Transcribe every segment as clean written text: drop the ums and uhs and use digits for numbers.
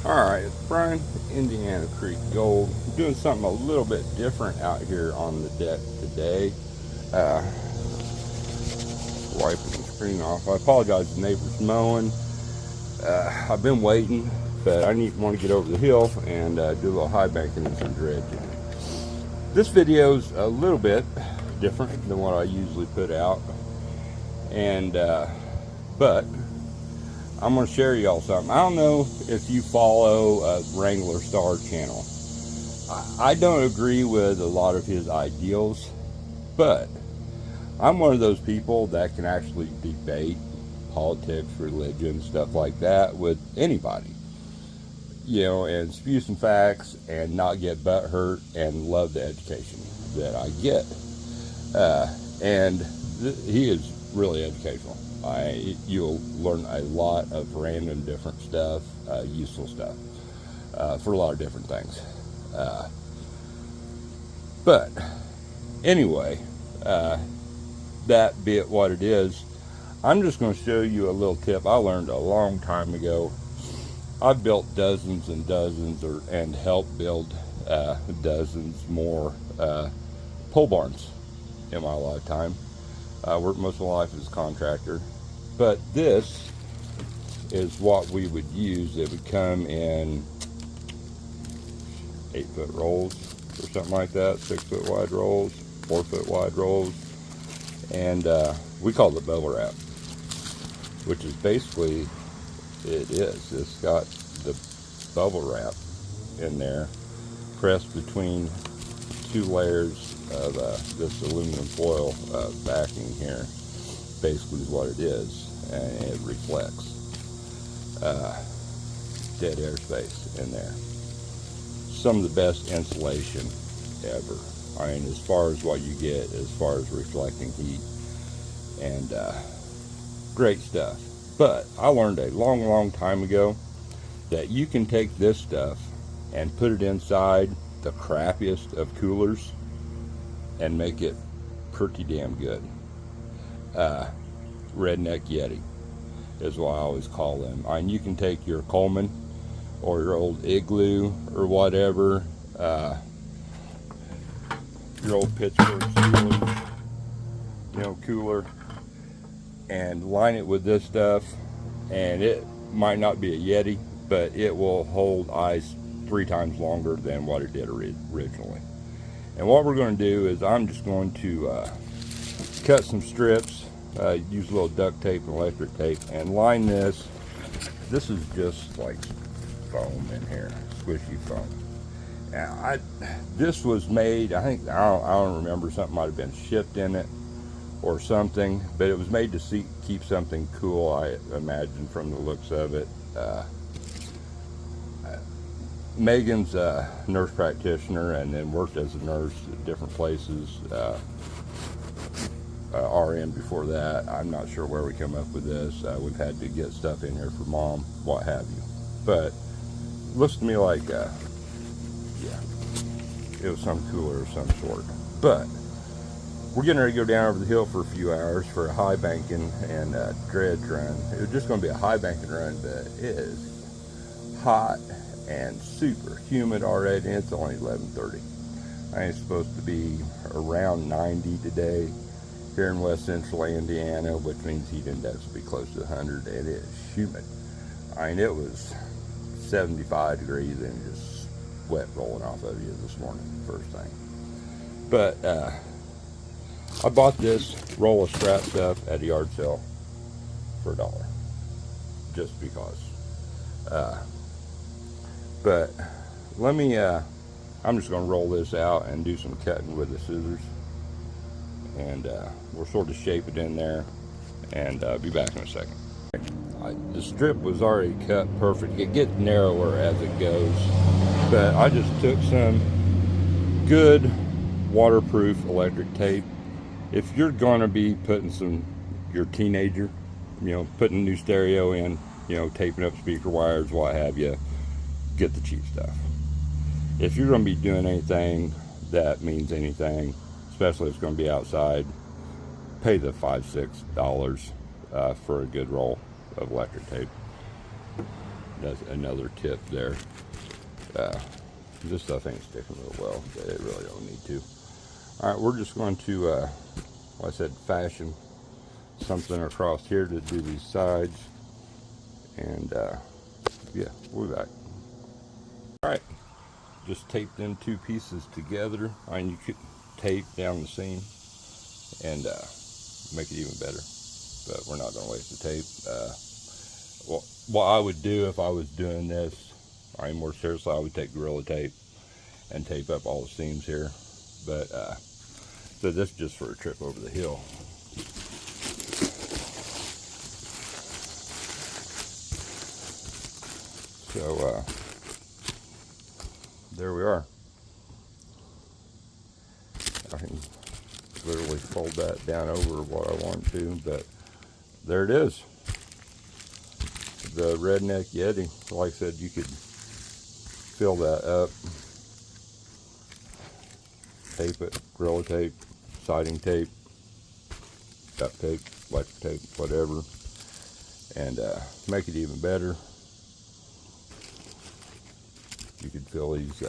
Alright, it's Brian, Indiana Creek Gold. I'm doing something a little bit different out here on the deck today. Wiping the screen off. I apologize, the neighbor's mowing. I've been waiting, but I want to get over the hill and do a little high banking and some dredging. This video's a little bit different than what I usually put out, and but I'm going to share y'all something. I don't know if you follow Wrangler Star channel. I don't agree with a lot of his ideals, but I'm one of those people that can actually debate politics, religion, stuff like that with anybody. You know, and spew some facts and not get butt hurt and love the education that I get. And he is really educational. You'll learn a lot of random different stuff, useful stuff, for a lot of different things. But anyway, that be it what it is, I'm just going to show you a little tip I learned a long time ago. I've built dozens and dozens and helped build dozens more pole barns in my lifetime. I worked most of my life as a contractor, but this is what we would use. It would come in 8-foot rolls or something like that, 6-foot wide rolls, 4-foot wide rolls, and we call it bubble wrap, which is basically it's got the bubble wrap in there pressed between two layers of this aluminum foil backing here. Basically is what it is, and it reflects dead airspace in there. Some of the best insulation ever. I mean, as far as what you get as far as reflecting heat, and great stuff. But I learned a long time ago that you can take this stuff and put it inside the crappiest of coolers and make it pretty damn good. Redneck Yeti is what I always call them. And you can take your Coleman or your old Igloo or whatever, your old Pittsburgh Steelers, cooler, and line it with this stuff, and it might not be a Yeti, but it will hold ice 3 times longer than what it did originally. And what we're going to do is I'm just going to cut some strips, use a little duct tape and electric tape, and line this. This is just like foam in here, squishy foam. Now, this was made, I don't remember, something might have been shipped in it or something, but it was made to keep something cool, I imagine, from the looks of it. Megan's a nurse practitioner and then worked as a nurse at different places. RN before that. I'm not sure where we come up with this. We've had to get stuff in here for mom, what have you. But looks to me like, yeah, it was some cooler of some sort. But we're getting ready to go down over the hill for a few hours for a high banking and dredge run. It was just going to be a high banking run, but it is hot and super humid already, and it's only 11:30. I think it's supposed to be around 90 today here in west central Indiana, which means heat index will be close to 100, and it is humid. I mean, it was 75 degrees and just sweat rolling off of you this morning, first thing. But I bought this roll of scrap stuff at a yard sale for $1, just because. But let me, I'm just going to roll this out and do some cutting with the scissors. And we'll sort of shape it in there, and be back in a second. The strip was already cut perfect. It gets narrower as it goes, but I just took some good waterproof electric tape. If you're going to be putting your teenager, putting a new stereo in, taping up speaker wires, what have you, get the cheap stuff. If you're going to be doing anything that means anything, especially if it's going to be outside, pay the $5-6 for a good roll of electric tape. That's another tip there. This stuff ain't sticking real well, but it really don't need to. All right, we're just going to, like I said, fashion something across here to do these sides. And yeah, we'll be back. All right, just tape them two pieces together. And you could tape down the seam and make it even better. But we're not gonna waste the tape. Well, what I would do if I was doing this, more seriously, I would take Gorilla Tape and tape up all the seams here. But so this is just for a trip over the hill. So there we are. I can literally fold that down over what I want to, but there it is. The Redneck Yeti. Like I said, you could fill that up, tape it, Gorilla Tape, siding tape, duct tape, electric tape, whatever, and make it even better. You could fill these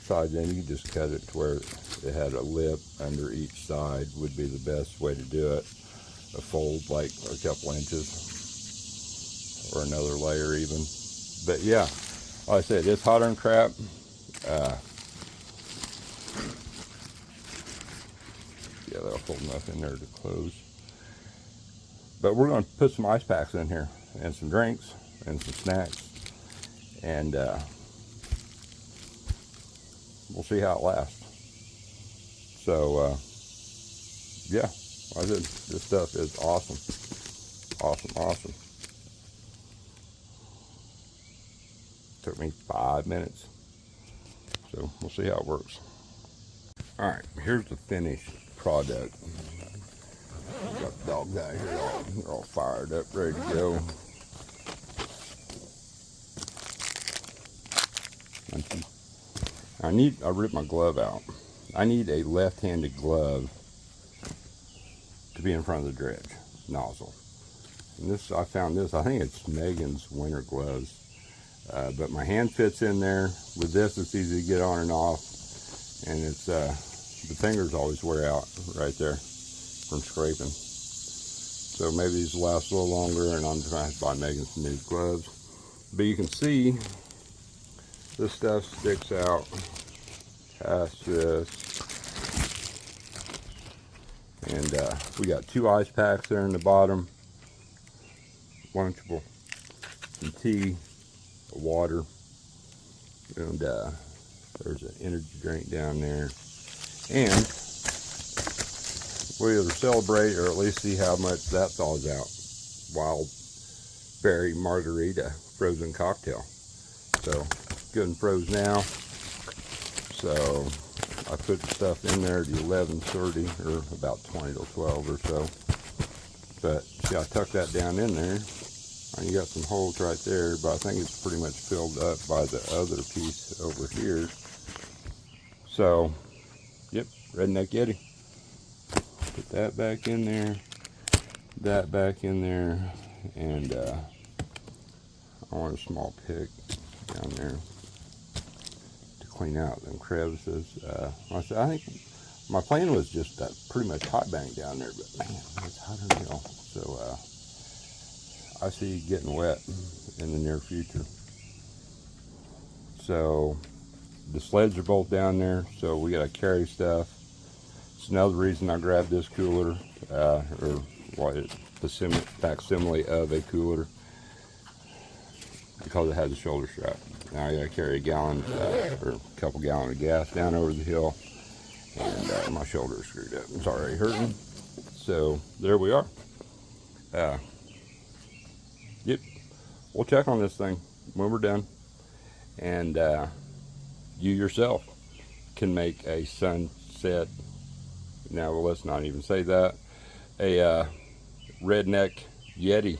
sides in. You could just cut it to where it had a lip under each side would be the best way to do it. A fold like a couple inches or another layer even. But yeah, like I said, it's hotter than crap. Yeah, that'll hold enough in there to close. But we're going to put some ice packs in here and some drinks and some snacks, and we'll see how it lasts. So yeah, I said, this stuff is awesome. Awesome. Took me 5 minutes. So we'll see how it works. All right, here's the finished product. Got the dogs out here, they're all fired up, ready to go. I ripped my glove out. I need a left-handed glove to be in front of the dredge nozzle. And this, I found this, I think it's Megan's winter gloves. But my hand fits in there. With this, it's easy to get on and off. And it's, the fingers always wear out right there from scraping. So maybe these will last a little longer, and I'm trying to buy Megan some new gloves. But you can see this stuff sticks out past this. And we got 2 ice packs there in the bottom. Lunchable, some tea, water, and there's an energy drink down there. And we'll either celebrate or at least see how much that thaws out. Wild berry margarita frozen cocktail. So good and froze now. So I put the stuff in there at 11:30 or about 20 to 12 or so. But see, I tucked that down in there. And you got some holes right there, but I think it's pretty much filled up by the other piece over here. So, yep, Redneck Yeti. Put that back in there, that back in there, and I want a small pick down there to clean out them crevices. I think my plan was just pretty much hot bank down there, but man, it's hot as hell. So, I see it getting wet in the near future. So the sleds are both down there, so we gotta carry stuff. It's another reason I grabbed this cooler, or what is facsimile of a cooler, because it has a shoulder strap. Now I gotta carry a gallon or a couple gallons of gas down over the hill, and my shoulder is screwed up. It's already hurting. So there we are. Yep, we'll check on this thing when we're done, and you yourself can make a sunset. Now, well, let's not even say that. A Redneck Yeti.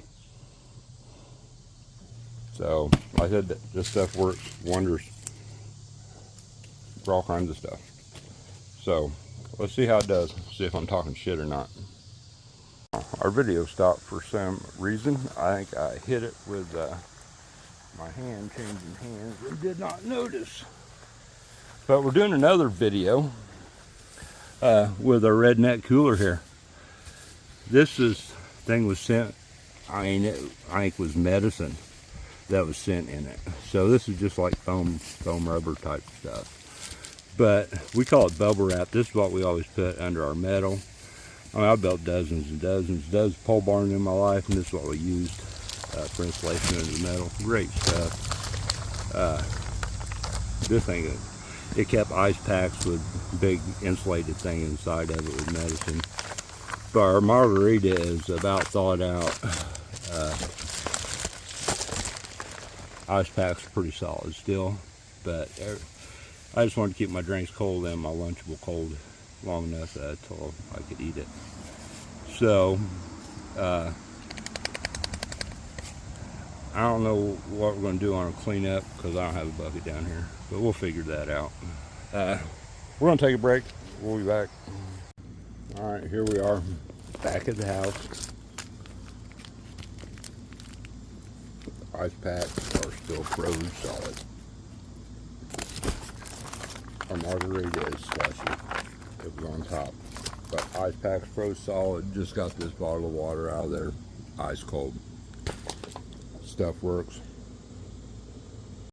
So, like I said, this stuff works wonders for all kinds of stuff. So, let's see how it does. See if I'm talking shit or not. Our video stopped for some reason. I think I hit it with my hand changing hands and did not notice. But we're doing another video with our redneck cooler here. This thing was sent, I think it was medicine that was sent in it. So this is just like foam rubber type stuff. But we call it bubble wrap. This is what we always put under our metal. I mean, I've built dozens and dozens of pole barns in my life, and this is what we used for insulation under the metal. Great stuff. This thing, it kept ice packs with big insulated thing inside of it with medicine. But our margarita is about thawed out. Ice packs are pretty solid still, but I just wanted to keep my drinks cold and my Lunchable cold long enough until I could eat it. So I don't know what we're going to do on a cleanup because I don't have a bucket down here, but we'll figure that out. We're going to take a break. We'll be back. All right, here we are back at the house. Ice packs are still frozen solid. Our margarita is slushy. It was on top. But ice packs froze solid. Just got this bottle of water out of there. Ice cold. Stuff works.